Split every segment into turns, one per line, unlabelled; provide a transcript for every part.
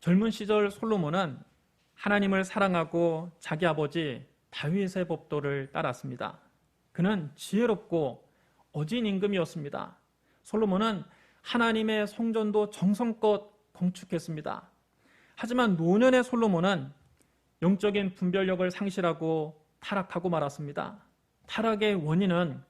젊은 시절 솔로몬은 하나님을 사랑하고 자기 아버지 다윗의 법도를 따랐습니다. 그는 지혜롭고 어진 임금이었습니다. 솔로몬은 하나님의 성전도 정성껏 건축했습니다. 하지만 노년의 솔로몬은 영적인 분별력을 상실하고 타락하고 말았습니다. 타락의 원인은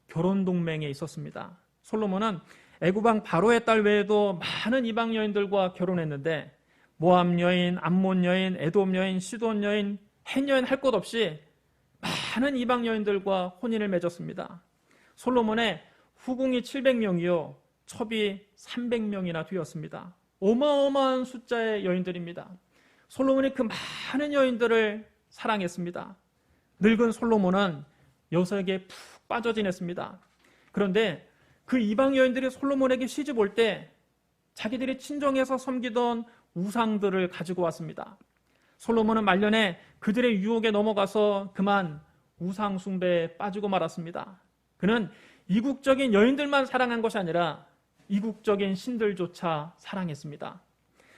결혼 동맹에 있었습니다. 솔로몬은 애굽왕 바로의 딸 외에도 많은 이방 여인들과 결혼했는데 모압 여인, 암몬 여인, 에돔 여인, 시돈 여인, 헷 여인 할 것 없이 많은 이방 여인들과 혼인을 맺었습니다. 솔로몬의 후궁이 700명이요 첩이 300명이나 되었습니다. 어마어마한 숫자의 여인들입니다. 솔로몬이 그 많은 여인들을 사랑했습니다. 늙은 솔로몬은 여석에 푹 빠져 지냈습니다. 그런데 그 이방 여인들이 솔로몬에게 시집 올 때 자기들이 친정에서 섬기던 우상들을 가지고 왔습니다. 솔로몬은 말년에 그들의 유혹에 넘어가서 그만 우상 숭배에 빠지고 말았습니다. 그는 이국적인 여인들만 사랑한 것이 아니라 이국적인 신들조차 사랑했습니다.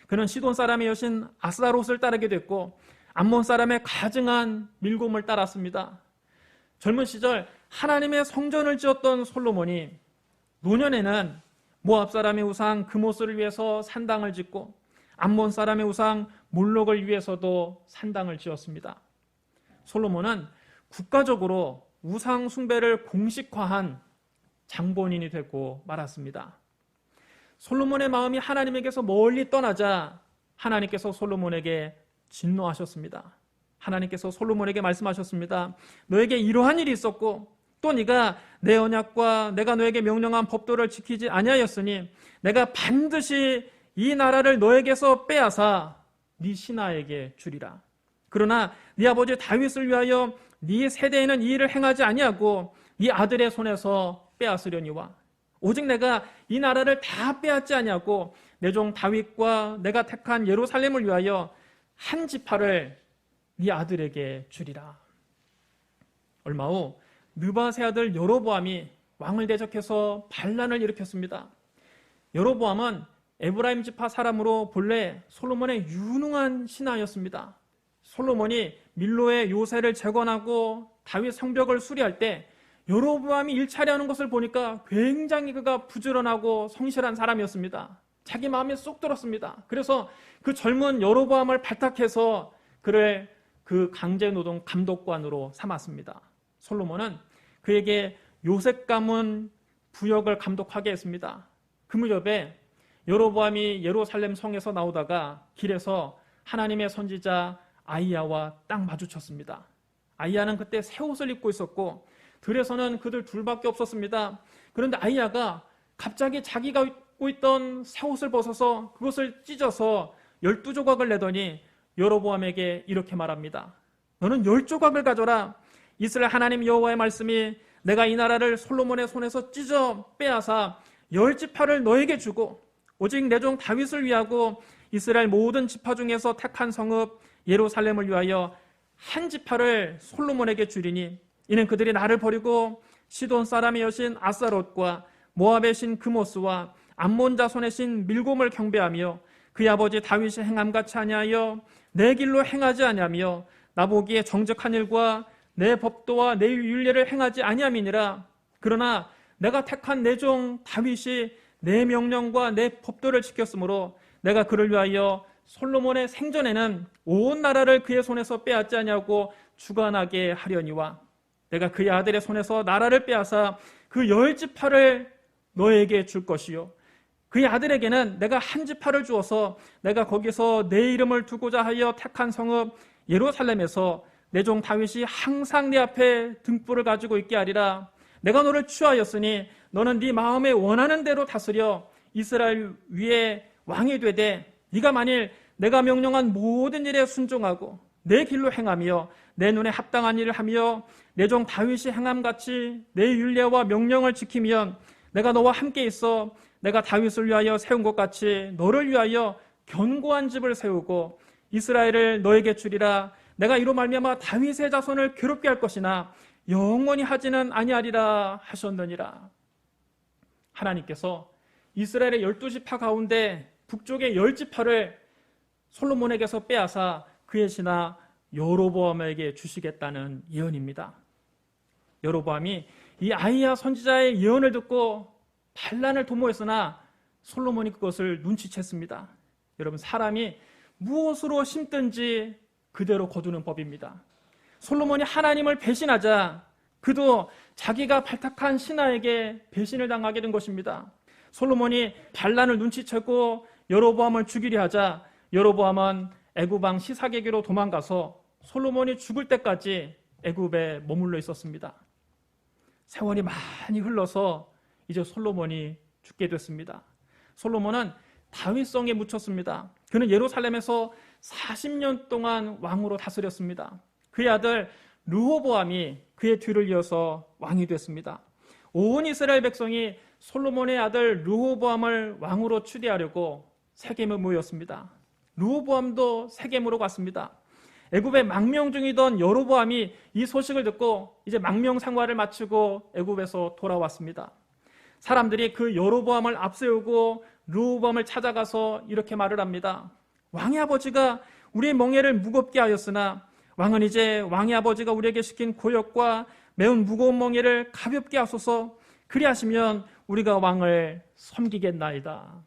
그는 시돈 사람의 여신 아스다롯을 따르게 됐고 암몬 사람의 가증한 밀곰을 따랐습니다. 젊은 시절 하나님의 성전을 지었던 솔로몬이 노년에는 모압 사람의 우상 그모스를 위해서 산당을 짓고 암몬 사람의 우상 몰록을 위해서도 산당을 지었습니다. 솔로몬은 국가적으로 우상 숭배를 공식화한 장본인이 되고 말았습니다. 솔로몬의 마음이 하나님에게서 멀리 떠나자 하나님께서 솔로몬에게 진노하셨습니다. 하나님께서 솔로몬에게 말씀하셨습니다. 너에게 이러한 일이 있었고 또 네가 내 언약과 내가 너에게 명령한 법도를 지키지 아니하였으니 내가 반드시 이 나라를 너에게서 빼앗아 네 신하에게 주리라. 그러나 네 아버지 다윗을 위하여 네 세대에는 이 일을 행하지 아니하고 네 아들의 손에서 빼앗으려니와 오직 내가 이 나라를 다 빼앗지 아니하고 내 종 다윗과 내가 택한 예루살렘을 위하여 한 지파를 네 아들에게 주리라. 얼마 후 느밧의 아들 여로보암이 왕을 대적해서 반란을 일으켰습니다. 여로보암은 에브라임 지파 사람으로 본래 솔로몬의 유능한 신하였습니다. 솔로몬이 밀로의 요새를 재건하고 다윗 성벽을 수리할 때 여로보암이 일차례 하는 것을 보니까 굉장히 그가 부지런하고 성실한 사람이었습니다. 자기 마음에 쏙 들었습니다. 그래서 그 젊은 여로보암을 발탁해서 그를 그 강제노동 감독관으로 삼았습니다. 솔로몬은 그에게 요셉 가문 부역을 감독하게 했습니다. 그 무렵에 여로보암이 예루살렘 성에서 나오다가 길에서 하나님의 선지자 아이야와 딱 마주쳤습니다. 아이야는 그때 새 옷을 입고 있었고 들에서는 그들 둘밖에 없었습니다. 그런데 아이야가 갑자기 자기가 입고 있던 새 옷을 벗어서 그것을 찢어서 12조각을 내더니 여로보암에게 이렇게 말합니다. 너는 10조각을 가져라. 이스라엘 하나님 여호와의 말씀이 내가 이 나라를 솔로몬의 손에서 찢어 빼앗아 10지파를 너에게 주고 오직 내 종 다윗을 위하고 이스라엘 모든 지파 중에서 택한 성읍 예루살렘을 위하여 한 지파를 솔로몬에게 주리니 이는 그들이 나를 버리고 시돈 사람의 여신 아스타롯과 모압의 신 그모스와 암몬 자손의 신 밀곰을 경배하며 그의 아버지 다윗이 행함같이 아니하여 내 길로 행하지 아니하며 나보기에 정직한 일과 내 법도와 내 율례를 행하지 아니함이니라. 그러나 내가 택한 내 종 다윗이 내 명령과 내 법도를 지켰으므로 내가 그를 위하여 솔로몬의 생전에는 온 나라를 그의 손에서 빼앗지 아니하고 주관하게 하려니와 내가 그의 아들의 손에서 나라를 빼앗아 그 10지파를 너에게 줄 것이요 그의 아들에게는 내가 한 지파를 주어서 내가 거기서 내 이름을 두고자 하여 택한 성읍 예루살렘에서 내 종 다윗이 항상 내 앞에 등불을 가지고 있게 하리라. 내가 너를 취하였으니 너는 네 마음에 원하는 대로 다스려 이스라엘 위에 왕이 되되 네가 만일 내가 명령한 모든 일에 순종하고 내 길로 행하며 내 눈에 합당한 일을 하며 내 종 다윗이 행함같이 내 율례와 명령을 지키면 내가 너와 함께 있어 내가 다윗을 위하여 세운 것 같이 너를 위하여 견고한 집을 세우고 이스라엘을 너에게 주리라. 내가 이로 말미암아 다윗의 자손을 괴롭게 할 것이나 영원히 하지는 아니하리라 하셨느니라. 하나님께서 이스라엘의 12지파 가운데 북쪽의 10지파를 솔로몬에게서 빼앗아 그의 신하 여로보암에게 주시겠다는 예언입니다. 여로보암이 이 아히야 선지자의 예언을 듣고 반란을 도모했으나 솔로몬이 그것을 눈치챘습니다. 여러분, 사람이 무엇으로 심든지 그대로 거두는 법입니다. 솔로몬이 하나님을 배신하자 그도 자기가 발탁한 신하에게 배신을 당하게 된 것입니다. 솔로몬이 반란을 눈치채고 여로보암을 죽이려 하자 여로보암은 애굽 왕 시삭에게로 도망가서 솔로몬이 죽을 때까지 애굽에 머물러 있었습니다. 세월이 많이 흘러서 이제 솔로몬이 죽게 됐습니다. 솔로몬은 다윗성에 묻혔습니다. 그는 예루살렘에서 40년 동안 왕으로 다스렸습니다. 그의 아들 르호보암이 그의 뒤를 이어서 왕이 됐습니다. 온 이스라엘 백성이 솔로몬의 아들 르호보암을 왕으로 추대하려고 세겜에 모였습니다. 르호보암도 세겜으로 갔습니다. 애굽에 망명 중이던 여로보암이 이 소식을 듣고 이제 망명 생활을 마치고 애굽에서 돌아왔습니다. 사람들이 그 여로보암을 앞세우고 르호보암을 찾아가서 이렇게 말을 합니다. 왕의 아버지가 우리의 멍에를 무겁게 하였으나 왕은 이제 왕의 아버지가 우리에게 시킨 고역과 매운 무거운 멍에를 가볍게 하소서. 그리하시면 우리가 왕을 섬기겠나이다.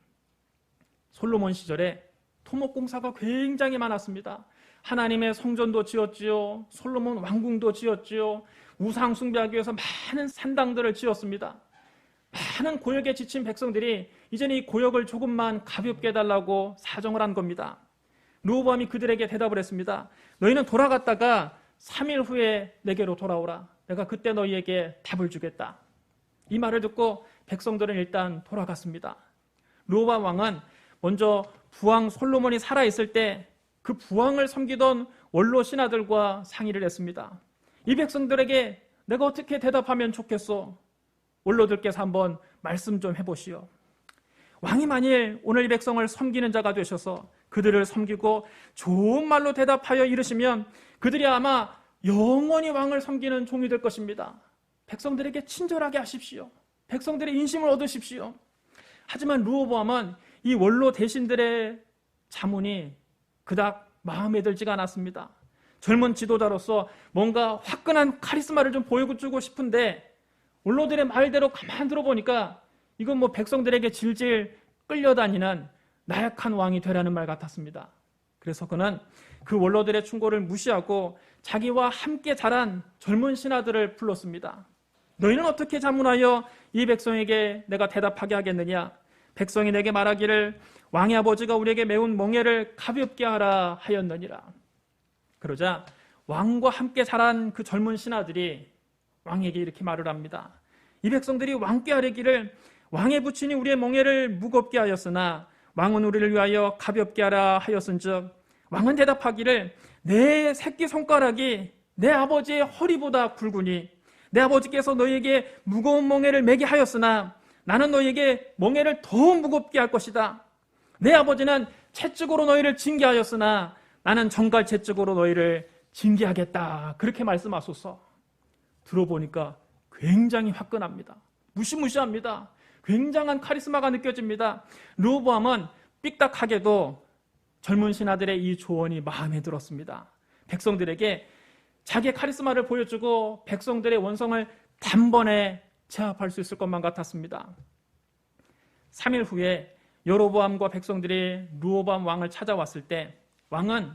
솔로몬 시절에 토목공사가 굉장히 많았습니다. 하나님의 성전도 지었지요. 솔로몬 왕궁도 지었지요. 우상 숭배하기 위해서 많은 산당들을 지었습니다. 많은 고역에 지친 백성들이 이제는 이 고역을 조금만 가볍게 해달라고 사정을 한 겁니다. 르호보암이 그들에게 대답을 했습니다. 너희는 돌아갔다가 3일 후에 내게로 돌아오라. 내가 그때 너희에게 답을 주겠다. 이 말을 듣고 백성들은 일단 돌아갔습니다. 르호보암 왕은 먼저 부왕 솔로몬이 살아있을 때 그 부왕을 섬기던 원로 신하들과 상의를 했습니다. 이 백성들에게 내가 어떻게 대답하면 좋겠소? 원로들께서 한번 말씀 좀 해보시오. 왕이 만일 오늘 이 백성을 섬기는 자가 되셔서 그들을 섬기고 좋은 말로 대답하여 이르시면 그들이 아마 영원히 왕을 섬기는 종이 될 것입니다. 백성들에게 친절하게 하십시오. 백성들의 인심을 얻으십시오. 하지만 르호보암은 이 원로 대신들의 자문이 그닥 마음에 들지가 않았습니다. 젊은 지도자로서 뭔가 화끈한 카리스마를 좀 보여주고 싶은데 원로들의 말대로 가만 들어보니까 이건 뭐 백성들에게 질질 끌려다니는 나약한 왕이 되라는 말 같았습니다. 그래서 그는 그 원로들의 충고를 무시하고 자기와 함께 자란 젊은 신하들을 불렀습니다. 너희는 어떻게 자문하여 이 백성에게 내가 대답하게 하겠느냐? 백성이 내게 말하기를 왕의 아버지가 우리에게 매운 멍에를 가볍게 하라 하였느니라. 그러자 왕과 함께 자란 그 젊은 신하들이 왕에게 이렇게 말을 합니다. 이 백성들이 왕께 아뢰기를 왕의 부친이 우리의 멍에를 무겁게 하였으나 왕은 우리를 위하여 가볍게 하라 하였은즉 왕은 대답하기를 내 새끼 손가락이 내 아버지의 허리보다 굵으니 내 아버지께서 너희에게 무거운 멍에를 매게 하였으나 나는 너희에게 멍에를 더 무겁게 할 것이다. 내 아버지는 채찍으로 너희를 징계하였으나 나는 정갈 채찍으로 너희를 징계하겠다. 그렇게 말씀하소서. 들어보니까 굉장히 화끈합니다. 무시무시합니다. 굉장한 카리스마가 느껴집니다. 르호보암은 삐딱하게도 젊은 신하들의 이 조언이 마음에 들었습니다. 백성들에게 자기의 카리스마를 보여주고 백성들의 원성을 단번에 제압할 수 있을 것만 같았습니다. 3일 후에 여로보암과 백성들이 르호보암 왕을 찾아왔을 때 왕은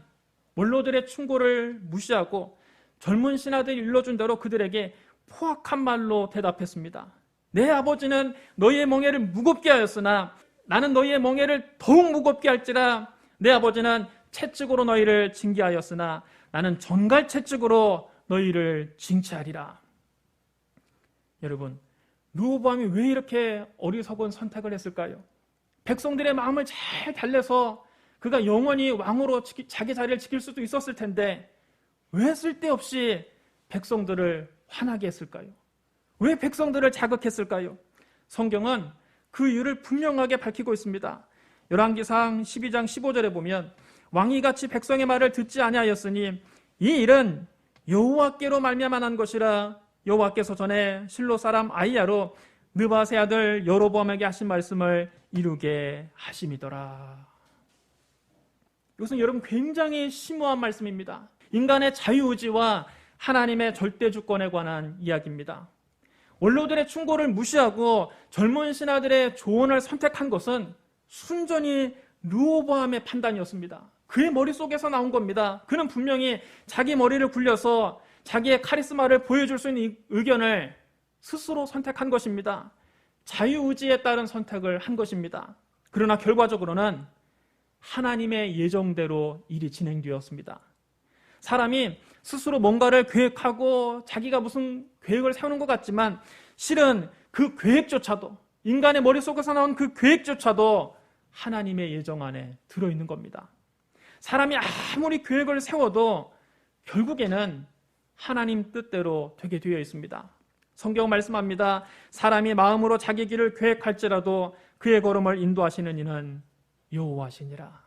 원로들의 충고를 무시하고 젊은 신하들이 일러준 대로 그들에게 포악한 말로 대답했습니다. 내 아버지는 너희의 멍에를 무겁게 하였으나 나는 너희의 멍에를 더욱 무겁게 할지라. 내 아버지는 채찍으로 너희를 징계하였으나 나는 정갈 채찍으로 너희를 징치하리라. 여러분, 르호보암이 왜 이렇게 어리석은 선택을 했을까요? 백성들의 마음을 잘 달래서 그가 영원히 왕으로 자기 자리를 지킬 수도 있었을 텐데 왜 쓸데없이 백성들을 화나게 했을까요? 왜 백성들을 자극했을까요? 성경은 그 이유를 분명하게 밝히고 있습니다. 열왕기상 12장 15절에 보면 왕이 같이 백성의 말을 듣지 아니하였으니 이 일은 여호와께로 말미암아 난 것이라. 여호와께서 전에 실로 사람 아히야로 느밧의 아들 여로보암에게 하신 말씀을 이루게 하심이더라. 이것은 여러분 굉장히 심오한 말씀입니다. 인간의 자유의지와 하나님의 절대주권에 관한 이야기입니다. 원로들의 충고를 무시하고 젊은 신하들의 조언을 선택한 것은 순전히 르호보암의 판단이었습니다. 그의 머릿속에서 나온 겁니다. 그는 분명히 자기 머리를 굴려서 자기의 카리스마를 보여줄 수 있는 의견을 스스로 선택한 것입니다. 자유의지에 따른 선택을 한 것입니다. 그러나 결과적으로는 하나님의 예정대로 일이 진행되었습니다. 사람이 스스로 뭔가를 계획하고 자기가 무슨 계획을 세우는 것 같지만 실은 그 계획조차도, 인간의 머릿속에서 나온 그 계획조차도 하나님의 예정 안에 들어있는 겁니다. 사람이 아무리 계획을 세워도 결국에는 하나님 뜻대로 되게 되어 있습니다. 성경 말씀합니다. 사람이 마음으로 자기 길을 계획할지라도 그의 걸음을 인도하시는 이는 여호와시니라.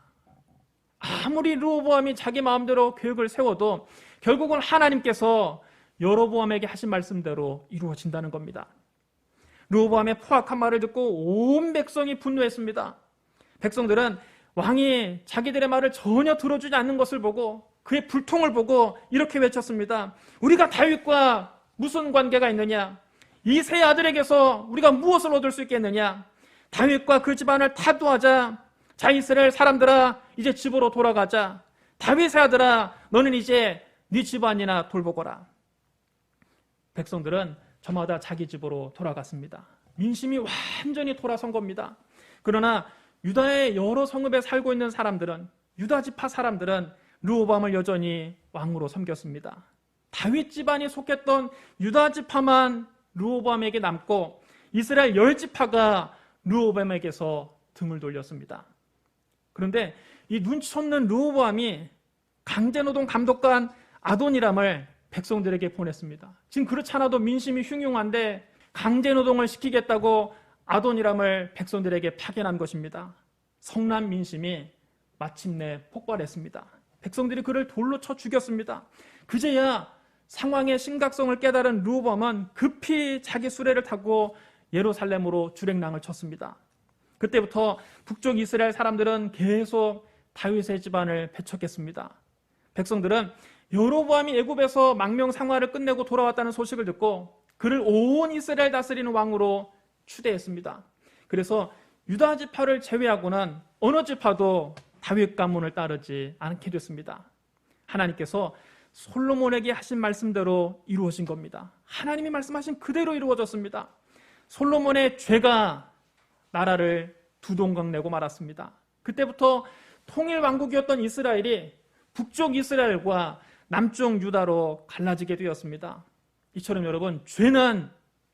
아무리 르호보암이 자기 마음대로 계획을 세워도 결국은 하나님께서 여로보암에게 하신 말씀대로 이루어진다는 겁니다. 르호보암의 포악한 말을 듣고 온 백성이 분노했습니다. 백성들은 왕이 자기들의 말을 전혀 들어주지 않는 것을 보고 그의 불통을 보고 이렇게 외쳤습니다. 우리가 다윗과 무슨 관계가 있느냐? 이 세 아들에게서 우리가 무엇을 얻을 수 있겠느냐? 다윗과 그 집안을 타도하자. 자, 이스라엘 사람들아, 이제 집으로 돌아가자. 다윗의 아들아, 너는 이제 네 집안이나 돌보거라. 백성들은 저마다 자기 집으로 돌아갔습니다. 민심이 완전히 돌아선 겁니다. 그러나 유다의 여러 성읍에 살고 있는 사람들은, 유다 지파 사람들은 르호보암을 여전히 왕으로 섬겼습니다. 다윗 집안이 속했던 유다 지파만 르호보암에게 남고 이스라엘 10지파가 르호보암에게서 등을 돌렸습니다. 그런데 이 눈치 없는 르호보암이 강제노동 감독관 아도니람을 백성들에게 보냈습니다. 지금 그렇지 않아도 민심이 흉흉한데 강제노동을 시키겠다고 아도니람을 백성들에게 파견한 것입니다. 성난 민심이 마침내 폭발했습니다. 백성들이 그를 돌로 쳐 죽였습니다. 그제야 상황의 심각성을 깨달은 르호보암은 급히 자기 수레를 타고 예루살렘으로 주랭랑을 쳤습니다. 그때부터 북쪽 이스라엘 사람들은 계속 다윗의 집안을 배척했습니다. 백성들은 여로보암이 애굽에서 망명 생활을 끝내고 돌아왔다는 소식을 듣고 그를 온 이스라엘 다스리는 왕으로 추대했습니다. 그래서 유다 지파를 제외하고는 어느 지파도 다윗 가문을 따르지 않게 됐습니다. 하나님께서 솔로몬에게 하신 말씀대로 이루어진 겁니다. 하나님이 말씀하신 그대로 이루어졌습니다. 솔로몬의 죄가 나라를 두 동강 내고 말았습니다. 그때부터 통일 왕국이었던 이스라엘이 북쪽 이스라엘과 남쪽 유다로 갈라지게 되었습니다. 이처럼 여러분, 죄는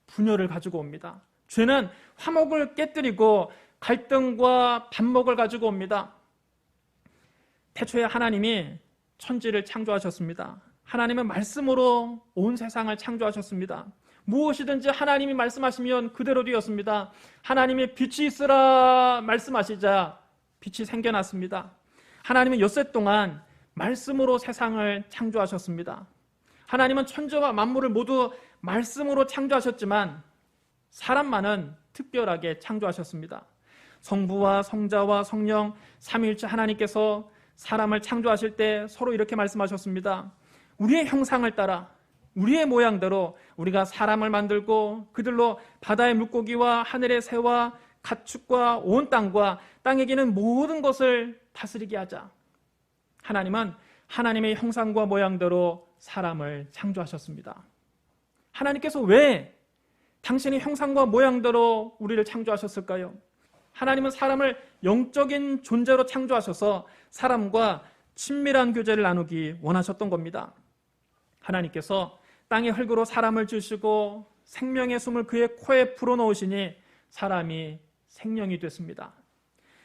분열을 가지고 옵니다. 죄는 화목을 깨뜨리고 갈등과 반목을 가지고 옵니다. 태초에 하나님이 천지를 창조하셨습니다. 하나님은 말씀으로 온 세상을 창조하셨습니다. 무엇이든지 하나님이 말씀하시면 그대로 되었습니다. 하나님이 빛이 있으라 말씀하시자 빛이 생겨났습니다. 하나님은 엿새 동안 말씀으로 세상을 창조하셨습니다. 하나님은 천지와 만물을 모두 말씀으로 창조하셨지만 사람만은 특별하게 창조하셨습니다. 성부와 성자와 성령 삼위일체 하나님께서 사람을 창조하실 때 서로 이렇게 말씀하셨습니다. 우리의 형상을 따라 우리의 모양대로 우리가 사람을 만들고 그들로 바다의 물고기와 하늘의 새와 가축과 온 땅과 땅에 기는 모든 것을 다스리게 하자. 하나님은 하나님의 형상과 모양대로 사람을 창조하셨습니다. 하나님께서 왜 당신의 형상과 모양대로 우리를 창조하셨을까요? 하나님은 사람을 영적인 존재로 창조하셔서 사람과 친밀한 교제를 나누기 원하셨던 겁니다. 하나님께서 땅의 흙으로 사람을 지으시고 생명의 숨을 그의 코에 불어넣으시니 사람이 생명이 됐습니다.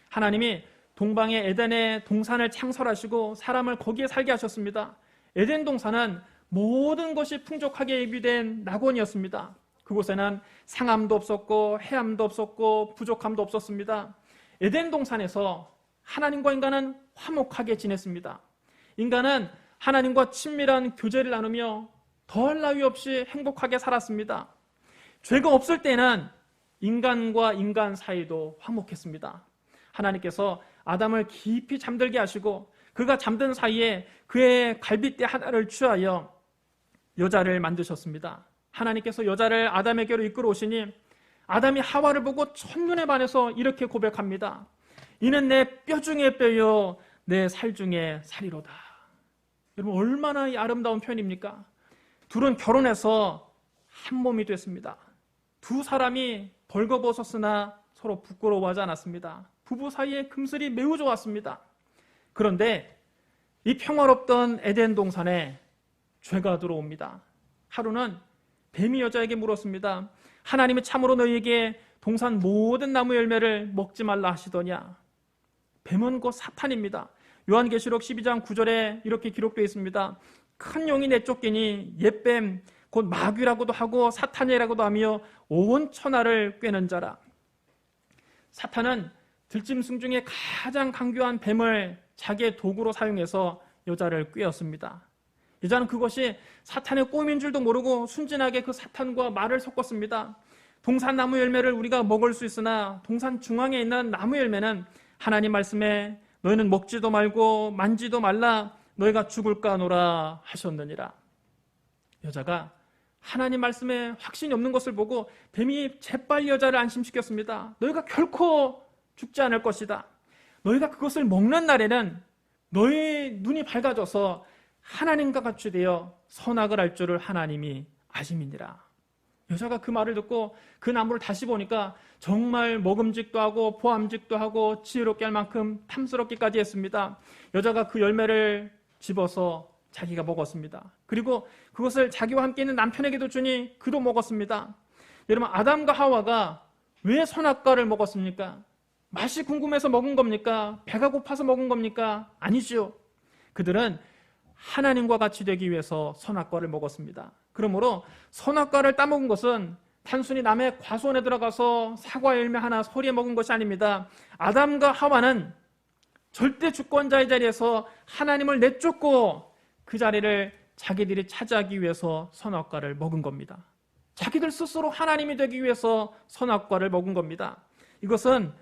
하나님이 동방의 에덴의 동산을 창설하시고 사람을 거기에 살게 하셨습니다. 에덴 동산은 모든 것이 풍족하게 예비된 낙원이었습니다. 그곳에는 상함도 없었고 해함도 없었고 부족함도 없었습니다. 에덴 동산에서 하나님과 인간은 화목하게 지냈습니다. 인간은 하나님과 친밀한 교제를 나누며 더할 나위 없이 행복하게 살았습니다. 죄가 없을 때는 인간과 인간 사이도 화목했습니다. 하나님께서 아담을 깊이 잠들게 하시고 그가 잠든 사이에 그의 갈빗대 하나를 취하여 여자를 만드셨습니다. 하나님께서 여자를 아담에게로 이끌어 오시니 아담이 하와를 보고 첫눈에 반해서 이렇게 고백합니다. 이는 내 뼈 중에 뼈요 내 살 중에 살이로다. 여러분, 얼마나 이 아름다운 표현입니까? 둘은 결혼해서 한 몸이 됐습니다. 두 사람이 벌거벗었으나 서로 부끄러워하지 않았습니다. 부부 사이의 금슬이 매우 좋았습니다. 그런데 이 평화롭던 에덴 동산에 죄가 들어옵니다. 하루는 뱀이 여자에게 물었습니다. 하나님이 참으로 너희에게 동산 모든 나무 열매를 먹지 말라 하시더냐? 뱀은 곧 사탄입니다. 요한계시록 12장 9절에 이렇게 기록되어 있습니다. 큰 용이 내쫓기니 옛뱀 곧 마귀라고도 하고 사탄이라고도 하며 온 천하를 꿰는 자라. 사탄은 들짐승 중에 가장 강교한 뱀을 자기의 도구로 사용해서 여자를 꿰었습니다. 여자는 그것이 사탄의 꼬임인 줄도 모르고 순진하게 그 사탄과 말을 섞었습니다. 동산 나무 열매를 우리가 먹을 수 있으나 동산 중앙에 있는 나무 열매는 하나님 말씀에 너희는 먹지도 말고 만지도 말라 너희가 죽을까 하노라 하셨느니라. 여자가 하나님 말씀에 확신이 없는 것을 보고 뱀이 재빨리 여자를 안심시켰습니다. 너희가 결코 죽지 않을 것이다. 너희가 그것을 먹는 날에는 너희 눈이 밝아져서 하나님과 같이 되어 선악을 알 줄을 하나님이 아심이니라. 여자가 그 말을 듣고 그 나무를 다시 보니까 정말 먹음직도 하고 보암직도 하고 지혜롭게 할 만큼 탐스럽기까지 했습니다. 여자가 그 열매를 집어서 자기가 먹었습니다. 그리고 그것을 자기와 함께 있는 남편에게도 주니 그도 먹었습니다. 여러분, 아담과 하와가 왜 선악과를 먹었습니까? 맛이 궁금해서 먹은 겁니까? 배가 고파서 먹은 겁니까? 아니죠. 그들은 하나님과 같이 되기 위해서 선악과를 먹었습니다. 그러므로 선악과를 따먹은 것은 단순히 남의 과수원에 들어가서 사과 열매 하나 소리에 먹은 것이 아닙니다. 아담과 하와는 절대 주권자의 자리에서 하나님을 내쫓고 그 자리를 자기들이 차지하기 위해서 선악과를 먹은 겁니다. 자기들 스스로 하나님이 되기 위해서 선악과를 먹은 겁니다. 이것은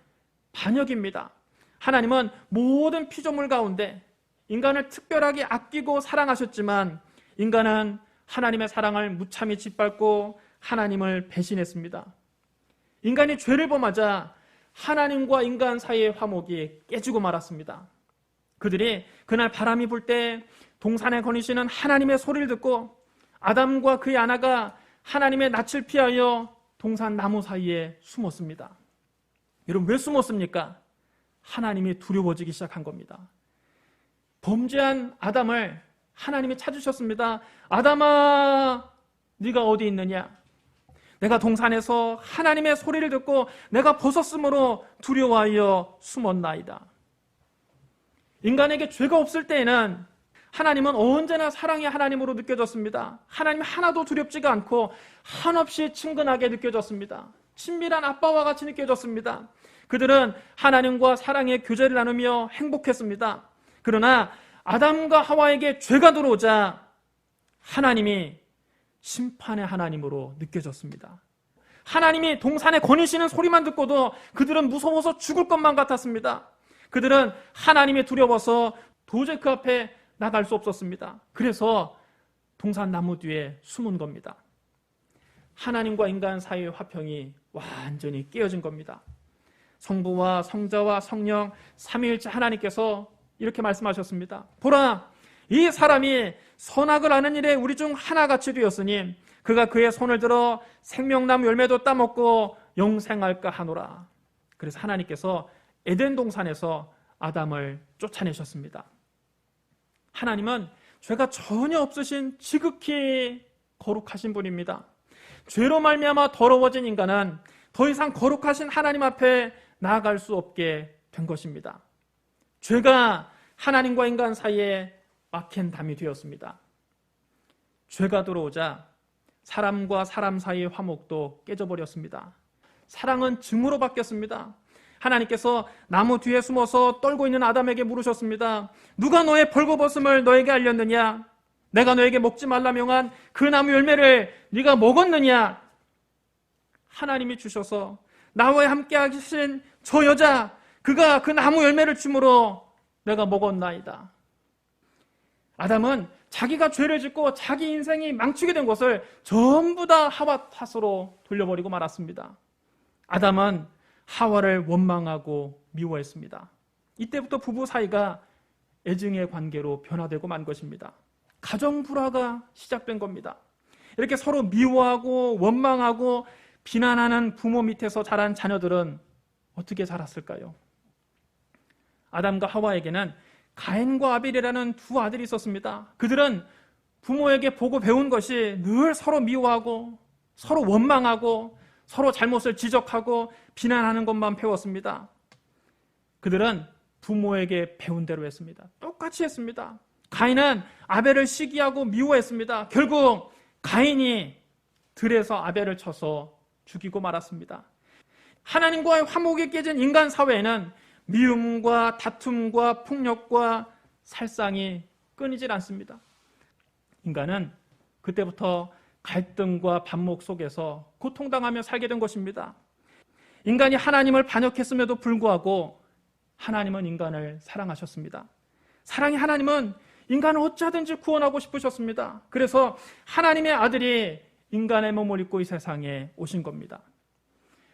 반역입니다. 하나님은 모든 피조물 가운데 인간을 특별하게 아끼고 사랑하셨지만 인간은 하나님의 사랑을 무참히 짓밟고 하나님을 배신했습니다. 인간이 죄를 범하자 하나님과 인간 사이의 화목이 깨지고 말았습니다. 그들이 그날 바람이 불 때 동산에 거니시는 하나님의 소리를 듣고 아담과 그의 아내가 하나님의 낯을 피하여 동산 나무 사이에 숨었습니다. 여러분, 왜 숨었습니까? 하나님이 두려워지기 시작한 겁니다. 범죄한 아담을 하나님이 찾으셨습니다. 아담아, 네가 어디 있느냐? 내가 동산에서 하나님의 소리를 듣고 내가 벗었으므로 두려워하여 숨었나이다. 인간에게 죄가 없을 때에는 하나님은 언제나 사랑의 하나님으로 느껴졌습니다. 하나님 하나도 두렵지가 않고 한없이 친근하게 느껴졌습니다. 친밀한 아빠와 같이 느껴졌습니다. 그들은 하나님과 사랑의 교제를 나누며 행복했습니다. 그러나 아담과 하와에게 죄가 들어오자 하나님이 심판의 하나님으로 느껴졌습니다. 하나님이 동산에 거니시는 소리만 듣고도 그들은 무서워서 죽을 것만 같았습니다. 그들은 하나님이 두려워서 도저히 그 앞에 나갈 수 없었습니다. 그래서 동산 나무 뒤에 숨은 겁니다. 하나님과 인간 사이의 화평이 완전히 깨어진 겁니다. 성부와 성자와 성령 삼위일체 하나님께서 이렇게 말씀하셨습니다. 보라, 이 사람이 선악을 아는 일에 우리 중 하나같이 되었으니 그가 그의 손을 들어 생명나무 열매도 따먹고 영생할까 하노라. 그래서 하나님께서 에덴 동산에서 아담을 쫓아내셨습니다. 하나님은 죄가 전혀 없으신 지극히 거룩하신 분입니다. 죄로 말미암아 더러워진 인간은 더 이상 거룩하신 하나님 앞에 나아갈 수 없게 된 것입니다. 죄가 하나님과 인간 사이에 막힌 담이 되었습니다. 죄가 들어오자 사람과 사람 사이의 화목도 깨져버렸습니다. 사랑은 증오로 바뀌었습니다. 하나님께서 나무 뒤에 숨어서 떨고 있는 아담에게 물으셨습니다. 누가 너의 벌거벗음을 너에게 알렸느냐? 내가 너에게 먹지 말라 명한 그 나무 열매를 네가 먹었느냐? 하나님이 주셔서 나와 함께 하신 저 여자, 그가 그 나무 열매를 주므로 내가 먹었나이다. 아담은 자기가 죄를 짓고 자기 인생이 망치게 된 것을 전부 다 하와 탓으로 돌려버리고 말았습니다. 아담은 하와를 원망하고 미워했습니다. 이때부터 부부 사이가 애증의 관계로 변화되고 만 것입니다. 가정 불화가 시작된 겁니다. 이렇게 서로 미워하고 원망하고 비난하는 부모 밑에서 자란 자녀들은 어떻게 자랐을까요? 아담과 하와에게는 가인과 아벨이라는 두 아들이 있었습니다. 그들은 부모에게 보고 배운 것이 늘 서로 미워하고 서로 원망하고 서로 잘못을 지적하고 비난하는 것만 배웠습니다. 그들은 부모에게 배운 대로 했습니다. 똑같이 했습니다. 가인은 아벨을 시기하고 미워했습니다. 결국 가인이 들에서 아벨을 쳐서 죽이고 말았습니다. 하나님과의 화목이 깨진 인간 사회에는 미움과 다툼과 폭력과 살상이 끊이질 않습니다. 인간은 그때부터 갈등과 반목 속에서 고통당하며 살게 된 것입니다. 인간이 하나님을 반역했음에도 불구하고 하나님은 인간을 사랑하셨습니다. 사랑의 하나님은 인간을 어찌하든지 구원하고 싶으셨습니다. 그래서 하나님의 아들이 인간의 몸을 입고 이 세상에 오신 겁니다.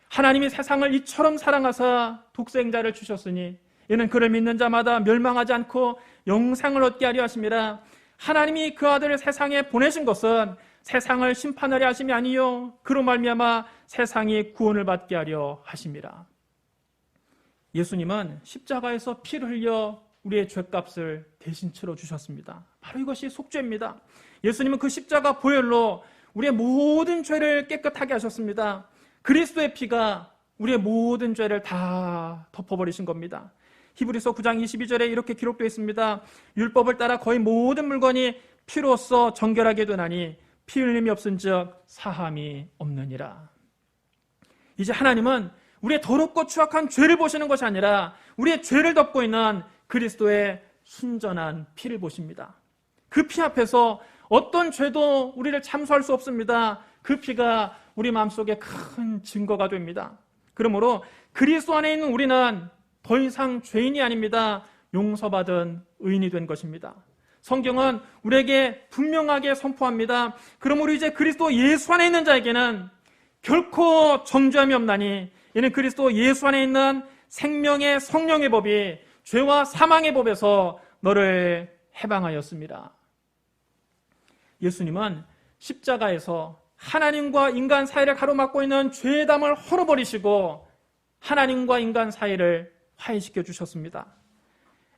하나님이 세상을 이처럼 사랑하사 독생자를 주셨으니 이는 그를 믿는 자마다 멸망하지 않고 영생을 얻게 하려 하심이라. 하나님이 그 아들을 세상에 보내신 것은 세상을 심판하려 하심이 아니요 그로 말미암아 세상이 구원을 받게 하려 하심이라. 예수님은 십자가에서 피를 흘려 우리의 죄값을 대신 치러주셨습니다. 바로 이것이 속죄입니다. 예수님은 그 십자가 보혈로 우리의 모든 죄를 깨끗하게 하셨습니다. 그리스도의 피가 우리의 모든 죄를 다 덮어버리신 겁니다. 히브리서 9장 22절에 이렇게 기록되어 있습니다. 율법을 따라 거의 모든 물건이 피로써 정결하게 되나니 피 흘림이 없은즉 사함이 없느니라. 이제 하나님은 우리의 더럽고 추악한 죄를 보시는 것이 아니라 우리의 죄를 덮고 있는 그리스도의 순전한 피를 보십니다. 그 피 앞에서 어떤 죄도 우리를 참수할 수 없습니다. 그 피가 우리 마음속에 큰 증거가 됩니다. 그러므로 그리스도 안에 있는 우리는 더 이상 죄인이 아닙니다. 용서받은 의인이 된 것입니다. 성경은 우리에게 분명하게 선포합니다. 그러므로 이제 그리스도 예수 안에 있는 자에게는 결코 정죄함이 없나니 이는 그리스도 예수 안에 있는 생명의 성령의 법이 죄와 사망의 법에서 너를 해방하였습니다. 예수님은 십자가에서 하나님과 인간 사이를 가로막고 있는 죄의 담을 헐어버리시고 하나님과 인간 사이를 화해시켜 주셨습니다.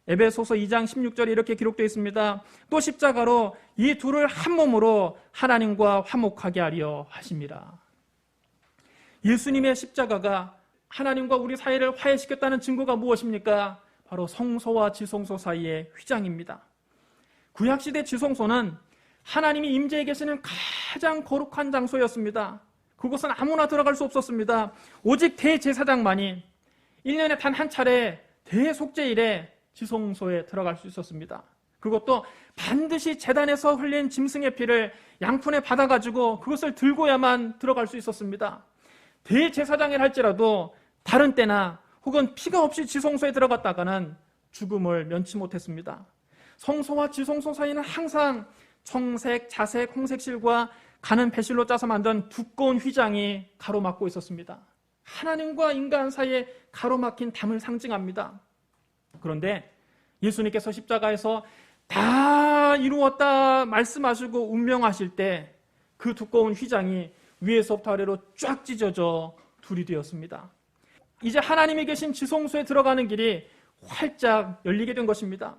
에베소서 2장 16절에 이렇게 기록되어 있습니다. 또 십자가로 이 둘을 한 몸으로 하나님과 화목하게 하려 하심이라. 예수님의 십자가가 하나님과 우리 사이를 화해시켰다는 증거가 무엇입니까? 바로 성소와 지성소 사이의 휘장입니다. 구약시대 지성소는 하나님이 임재해 계시는 가장 거룩한 장소였습니다. 그곳은 아무나 들어갈 수 없었습니다. 오직 대제사장만이 1년에 단 한 차례 대속죄일에 지성소에 들어갈 수 있었습니다. 그것도 반드시 제단에서 흘린 짐승의 피를 양푼에 받아가지고 그것을 들고야만 들어갈 수 있었습니다. 대제사장이라 할지라도 다른 때나 혹은 피가 없이 지성소에 들어갔다가는 죽음을 면치 못했습니다. 성소와 지성소 사이는 항상 청색, 자색, 홍색실과 가는 배실로 짜서 만든 두꺼운 휘장이 가로막고 있었습니다. 하나님과 인간 사이에 가로막힌 담을 상징합니다. 그런데 예수님께서 십자가에서 다 이루었다 말씀하시고 운명하실 때 그 두꺼운 휘장이 위에서부터 아래로 쫙 찢어져 둘이 되었습니다. 이제 하나님이 계신 지성소에 들어가는 길이 활짝 열리게 된 것입니다.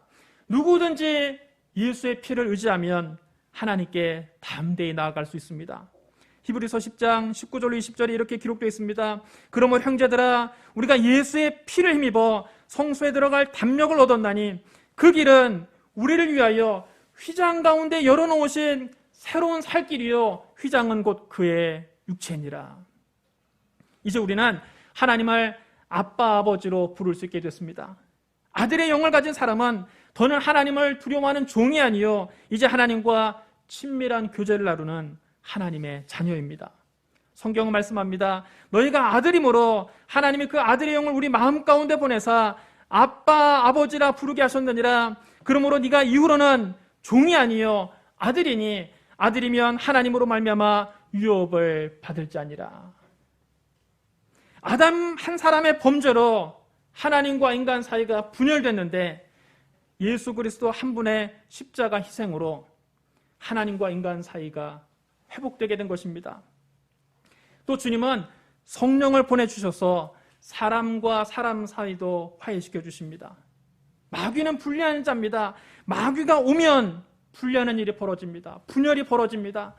누구든지 예수의 피를 의지하면 하나님께 담대히 나아갈 수 있습니다. 히브리서 10장 19절로 20절에 이렇게 기록되어 있습니다. 그러므로 형제들아 우리가 예수의 피를 힘입어 성소에 들어갈 담력을 얻었나니 그 길은 우리를 위하여 휘장 가운데 열어놓으신 새로운 살 길이요 휘장은 곧 그의 육체니라. 이제 우리는 하나님을 아빠 아버지로 부를 수 있게 됐습니다. 아들의 영을 가진 사람은 더는 하나님을 두려워하는 종이 아니요 이제 하나님과 친밀한 교제를 나누는 하나님의 자녀입니다. 성경은 말씀합니다. 너희가 아들이므로 하나님이 그 아들의 영을 우리 마음 가운데 보내사 아빠 아버지라 부르게 하셨느니라. 그러므로 네가 이후로는 종이 아니요 아들이니 아들이면 하나님으로 말미암아 유업을 받을 자니라. 아담 한 사람의 범죄로 하나님과 인간 사이가 분열됐는데 예수 그리스도 한 분의 십자가 희생으로 하나님과 인간 사이가 회복되게 된 것입니다. 또 주님은 성령을 보내주셔서 사람과 사람 사이도 화해시켜 주십니다. 마귀는 분리하는 자입니다. 마귀가 오면 분리하는 일이 벌어집니다. 분열이 벌어집니다.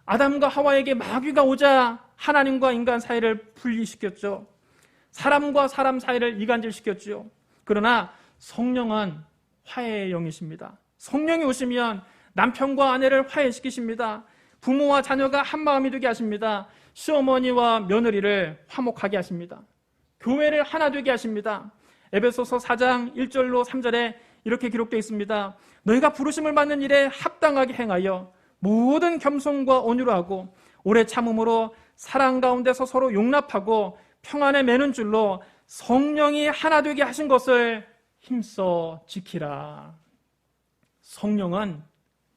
아담과 하와에게 마귀가 오자 하나님과 인간 사이를 분리시켰죠. 사람과 사람 사이를 이간질시켰죠. 그러나 성령은 화해의 영이십니다. 성령이 오시면 남편과 아내를 화해시키십니다. 부모와 자녀가 한 마음이 되게 하십니다. 시어머니와 며느리를 화목하게 하십니다. 교회를 하나 되게 하십니다. 에베소서 4장 1절로 3절에 이렇게 기록되어 있습니다. 너희가 부르심을 받는 일에 합당하게 행하여 모든 겸손과 온유로 하고 오래 참음으로 사랑 가운데서 서로 용납하고 평안에 매는 줄로 성령이 하나 되게 하신 것을 힘써 지키라. 성령은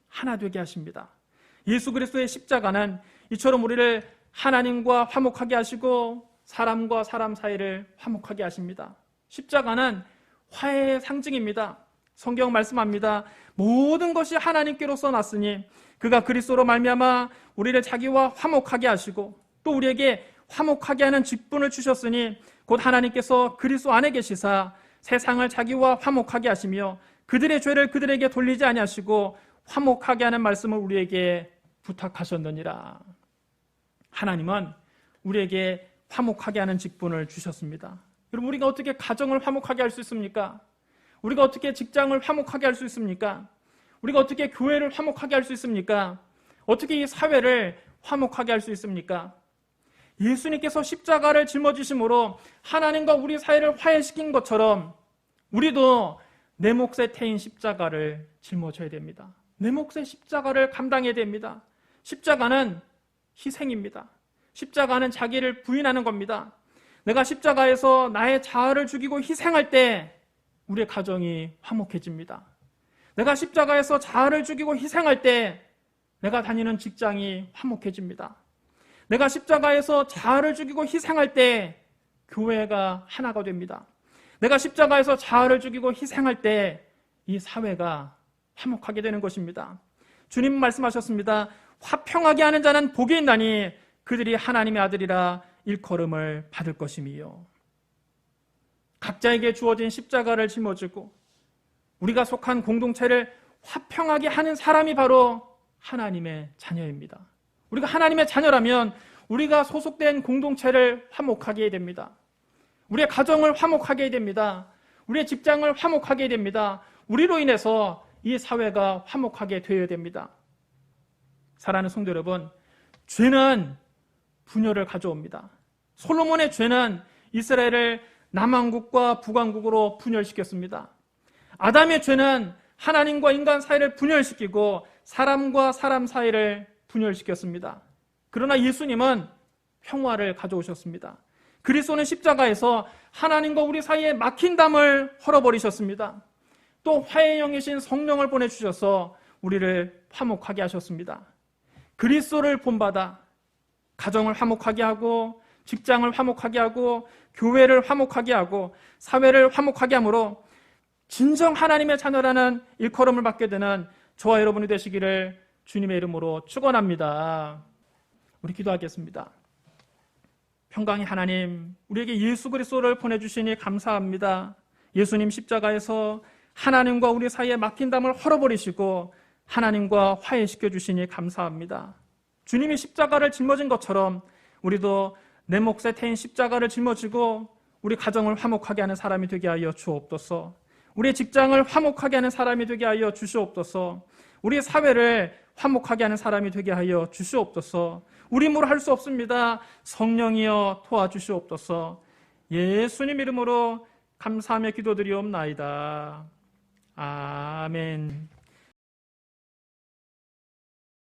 하나 되게 하십니다. 예수 그리스도의 십자가는 이처럼 우리를 하나님과 화목하게 하시고 사람과 사람 사이를 화목하게 하십니다. 십자가는 화해의 상징입니다. 성경 말씀합니다. 모든 것이 하나님께로서 났으니 그가 그리스도로 말미암아 우리를 자기와 화목하게 하시고 또 우리에게 화목하게 하는 직분을 주셨으니 곧 하나님께서 그리스도 안에 계시사 세상을 자기와 화목하게 하시며 그들의 죄를 그들에게 돌리지 아니하시고 화목하게 하는 말씀을 우리에게 부탁하셨느니라. 하나님은 우리에게 화목하게 하는 직분을 주셨습니다. 여러분, 우리가 어떻게 가정을 화목하게 할 수 있습니까? 우리가 어떻게 직장을 화목하게 할 수 있습니까? 우리가 어떻게 교회를 화목하게 할 수 있습니까? 어떻게 이 사회를 화목하게 할 수 있습니까? 예수님께서 십자가를 짊어지심으로 하나님과 우리 사이를 화해시킨 것처럼 우리도 내 몫의 태인 십자가를 짊어져야 됩니다. 내 몫의 십자가를 감당해야 됩니다. 십자가는 희생입니다. 십자가는 자기를 부인하는 겁니다. 내가 십자가에서 나의 자아를 죽이고 희생할 때 우리의 가정이 화목해집니다. 내가 십자가에서 자아를 죽이고 희생할 때 내가 다니는 직장이 화목해집니다. 내가 십자가에서 자아를 죽이고 희생할 때 교회가 하나가 됩니다. 내가 십자가에서 자아를 죽이고 희생할 때 이 사회가 화목하게 되는 것입니다. 주님 말씀하셨습니다. 화평하게 하는 자는 복이 있나니 그들이 하나님의 아들이라 일컬음을 받을 것임이요. 각자에게 주어진 십자가를 짊어지고 우리가 속한 공동체를 화평하게 하는 사람이 바로 하나님의 자녀입니다. 우리가 하나님의 자녀라면 우리가 소속된 공동체를 화목하게 해야 됩니다. 우리의 가정을 화목하게 해야 됩니다. 우리의 직장을 화목하게 해야 됩니다. 우리로 인해서 이 사회가 화목하게 되어야 됩니다. 사랑하는 성도 여러분, 죄는 분열을 가져옵니다. 솔로몬의 죄는 이스라엘을 남왕국과 북왕국으로 분열시켰습니다. 아담의 죄는 하나님과 인간 사이를 분열시키고 사람과 사람 사이를 분열시켰습니다. 그러나 예수님은 평화를 가져오셨습니다. 그리스도는 십자가에서 하나님과 우리 사이에 막힌 담을 헐어버리셨습니다. 또 화해의 영이신 성령을 보내주셔서 우리를 화목하게 하셨습니다. 그리스도를 본받아 가정을 화목하게 하고 직장을 화목하게 하고 교회를 화목하게 하고 사회를 화목하게 함으로 진정 하나님의 자녀라는 일컬음을 받게 되는 저와 여러분이 되시기를 주님의 이름으로 축원합니다. 우리 기도하겠습니다. 평강의 하나님, 우리에게 예수 그리스도를 보내주시니 감사합니다. 예수님 십자가에서 하나님과 우리 사이에 막힌 담을 헐어버리시고 하나님과 화해시켜 주시니 감사합니다. 주님이 십자가를 짊어진 것처럼 우리도 내 몫의 태인 십자가를 짊어지고 우리 가정을 화목하게 하는 사람이 되게 하여 주옵소서. 우리의 직장을 화목하게 하는 사람이 되게 하여 주시옵소서. 우리의 사회를 화목하게 하는 사람이 되게 하여 주시옵소서. 우리 힘으로 할 수 없습니다. 성령이여 도와주시옵소서. 예수님 이름으로 감사하며 기도드리옵나이다. 아멘.